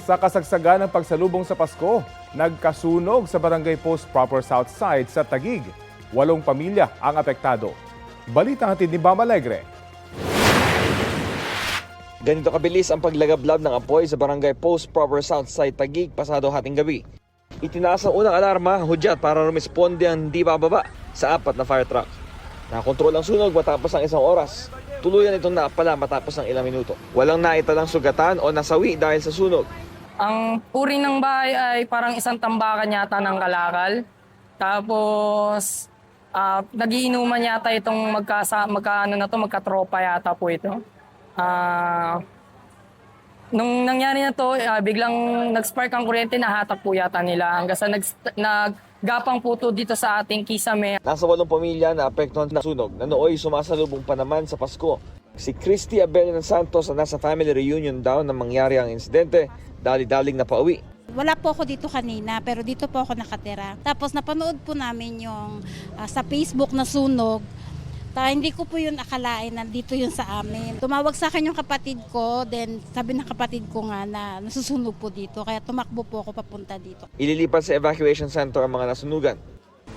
Sa kasagsagan ng pagsalubong sa Pasko, nagkasunog sa Barangay Post Proper South Side sa Taguig. 8 pamilya ang apektado. Balita hatid ni Bam Alegre. Ganito kabilis ang paglagablab ng apoy sa Barangay Post Proper South Side Taguig pasado hating gabi. Itinaas ang unang alarma, hudyat para rumisponde ang hindi bababa sa 4 na fire truck. Nakakontrol ang sunog matapos ang 1 oras. Tuluyan itong naapala matapos ng ilang minuto. Walang naitalang sugatan o nasawi dahil sa sunog. Ang uri ng bahay ay parang isang tambakan yata ng kalakal. Tapos, nagiinuman yata itong magkatropa yata po ito. Nung nangyari na to, biglang nag-spark ang kuryente, nahatak po yata nila hanggang sa naggapang po to dito sa ating kisame. Nasa 8 pamilya na apektuhan ng sunog na nooy sumasalubong pa naman sa Pasko. Si Christy Abel ng Santos na nasa family reunion daw nang mangyari ang insidente, dali-daling na pauwi. Wala po ako dito kanina pero dito po ako nakatira. Tapos napanood po namin yung sa Facebook na sunog. Hindi ko po yun akalain na dito yun sa amin. Tumawag sa akin yung kapatid ko, then sabi ng kapatid ko nga na nasusunog po dito. Kaya tumakbo po ako papunta dito. Ililipat sa evacuation center ang mga nasunugan.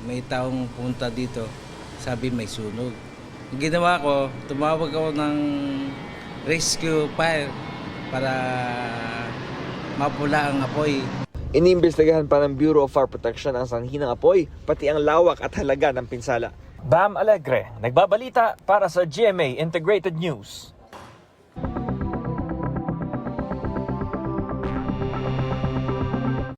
May taong punta dito, sabi may sunog. Ang ginawa ko, tumawag ako ng rescue fire para mapula ang apoy. Iniimbestigahan pa ng Bureau of Fire Protection ang sanhi ng apoy, pati ang lawak at halaga ng pinsala. Bam Alegre, nagbabalita para sa GMA Integrated News.